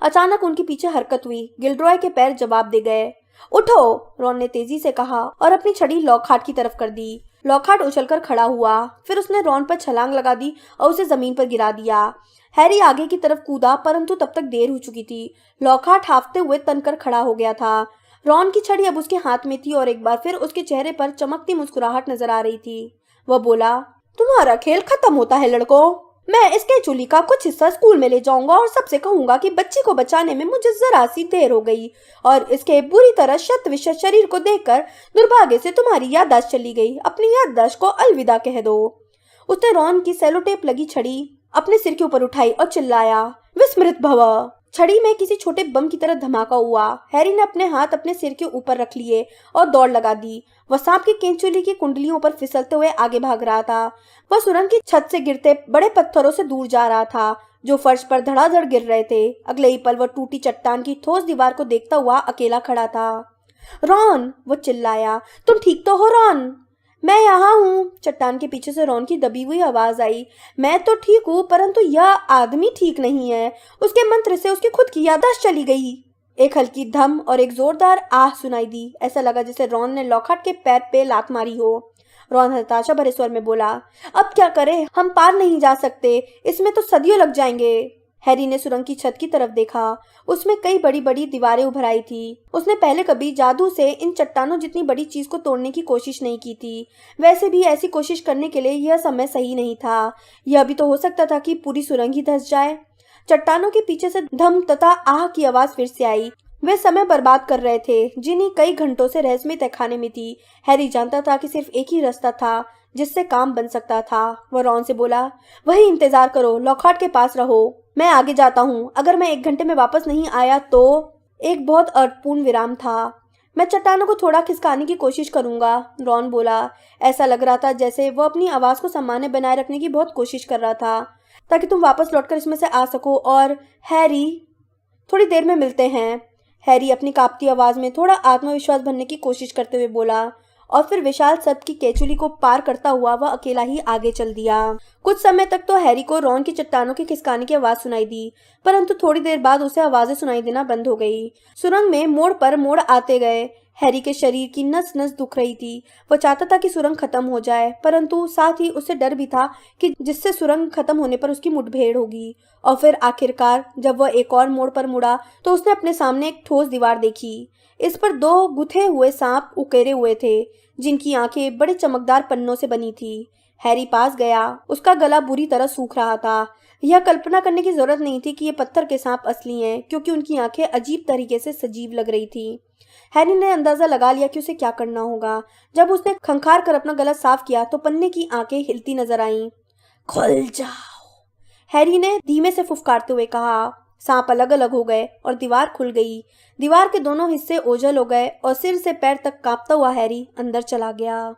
अचानक उनके पीछे हरकत हुई। गिल्डरॉय के पैर जवाब दे गए। उठो, रॉन ने तेजी से कहा और अपनी छड़ी लॉकहार्ट की तरफ कर दी। लॉकहार्ट उछलकर खड़ा हुआ। फिर उसने रॉन पर छलांग लगा दी और उसे जमीन पर गिरा दिया। हैरी आगे की तरफ कूदा, परंतु तब तक देर हो चुकी थी। लॉकहार्ट हांफते हुए तनकर खड़ा हो गया था। रॉन की छड़ी अब उसके हाथ में थी और एक बार फिर उसके चेहरे पर चमकती मुस्कुराहट नजर आ रही थी। वह बोला, तुम्हारा खेल खत्म होता है लड़कों। मैं इस कैंचुली का कुछ हिस्सा स्कूल में ले जाऊंगा और सबसे कहूंगा कि बच्ची को बचाने में मुझे जरा सी देर हो गई और इसके बुरी तरह शत विशत शरीर को देखकर दुर्भाग्य से तुम्हारी याददाश्त चली गई। अपनी याददाश्त को अलविदा कह दो। उसने रॉन की सेलोटेप लगी छड़ी अपने सिर के ऊपर उठाई और चिल्लाया, विस्मृत भव। छड़ी में किसी छोटे बम की तरह धमाका हुआ। हैरी ने अपने हाथ अपने सिर के ऊपर रख लिए और दौड़ लगा दी। वह सांप की कैंचुली की कुंडलियों पर फिसलते हुए आगे भाग रहा था। वह सुरंग की छत से गिरते बड़े पत्थरों से दूर जा रहा था जो फर्श पर धड़ाधड़ गिर रहे थे। अगले ही पल वह टूटी चट्टान की ठोस दीवार को देखता हुआ अकेला खड़ा था। रॉन, वो चिल्लाया, तुम ठीक तो हो रॉन? मैं यहाँ हूँ, चट्टान के पीछे से रॉन की दबी हुई आवाज आई। मैं तो ठीक हूँ, परंतु यह आदमी ठीक नहीं है। उसके मंत्र से उसकी खुद की याददाश्त चली गई। एक हल्की धम और एक जोरदार आह सुनाई दी। ऐसा लगा जैसे रॉन ने लॉकहार्ट के पैर पे लात मारी हो। रॉन हताशा भरे स्वर में बोला, अब क्या करें? हम पार नहीं जा सकते, इसमें तो सदियों लग जाएंगे। हैरी ने सुरंग की छत की तरफ देखा। उसमें कई बड़ी बड़ी दीवारें उभर आई थी। उसने पहले कभी जादू से इन चट्टानों जितनी बड़ी चीज को तोड़ने की कोशिश नहीं की थी। वैसे भी ऐसी कोशिश करने के लिए यह समय सही नहीं था। यह भी तो हो सकता था कि पूरी सुरंग ही धंस जाए। चट्टानों के पीछे से धम तथा आह की आवाज फिर से आई। वे समय बर्बाद कर रहे थे जिन्हें कई घंटों से रहस्यमय तहखाने में थी। हैरी जानता था कि सिर्फ एक ही रास्ता था जिससे काम बन सकता था। वह रॉन से बोला, वही इंतजार करो, लॉकहार्ट के पास रहो, मैं आगे जाता हूँ। अगर मैं 1 घंटे में वापस नहीं आया तो। एक बहुत अर्थपूर्ण विराम था। मैं चट्टानों को थोड़ा खिसकाने की कोशिश करूंगा, रॉन बोला। ऐसा लग रहा था जैसे वह अपनी आवाज को सामान्य बनाए रखने की बहुत कोशिश कर रहा था ताकि तुम वापस लौटकर इसमें से आ सको। और हैरी, थोड़ी देर में मिलते हैं। हैरी अपनी कांपती आवाज में थोड़ा आत्मविश्वास भरने की कोशिश करते हुए बोला और फिर विशाल सर्प की केचुली को पार करता हुआ वह अकेला ही आगे चल दिया। कुछ समय तक तो हैरी को रॉन की चट्टानों के खिसकाने की आवाज सुनाई दी, परंतु थोड़ी देर बाद उसे आवाजें सुनाई देना बंद हो गई। सुरंग में मोड़ पर मोड़ आते गए। हैरी के शरीर की नस नस दुख रही थी। वह चाहता था कि सुरंग खत्म हो जाए, परंतु साथ ही उसे डर भी था कि जिससे सुरंग खत्म होने पर उसकी मुठभेड़ होगी। और फिर आखिरकार जब वह एक और मोड़ पर मुड़ा तो उसने अपने सामने एक ठोस दीवार देखी। इस पर दो गुथे हुए सांप उकेरे हुए थे, जिनकी आंखें बड़े चमकदार पन्नों से बनी थी। हैरी पास गया। उसका गला बुरी तरह सूख रहा था। यह कल्पना करने की जरूरत नहीं थी कि ये पत्थर के सांप असली हैं, क्योंकि उनकी आंखें अजीब तरीके से सजीव लग रही थी। हैरी ने अंदाजा लगा लिया कि उसे क्या करना होगा। जब उसने खंखार कर अपना गला साफ किया तो पन्ने की आंखें हिलती नजर आईं। खुल जाओ, हैरी ने धीमे से फुफकारते हुए कहा। सांप अलग अलग हो गए और दीवार खुल गई। दीवार के दोनों हिस्से ओझल हो गए और सिर से पैर तक कांपता हुआ हैरी अंदर चला गया।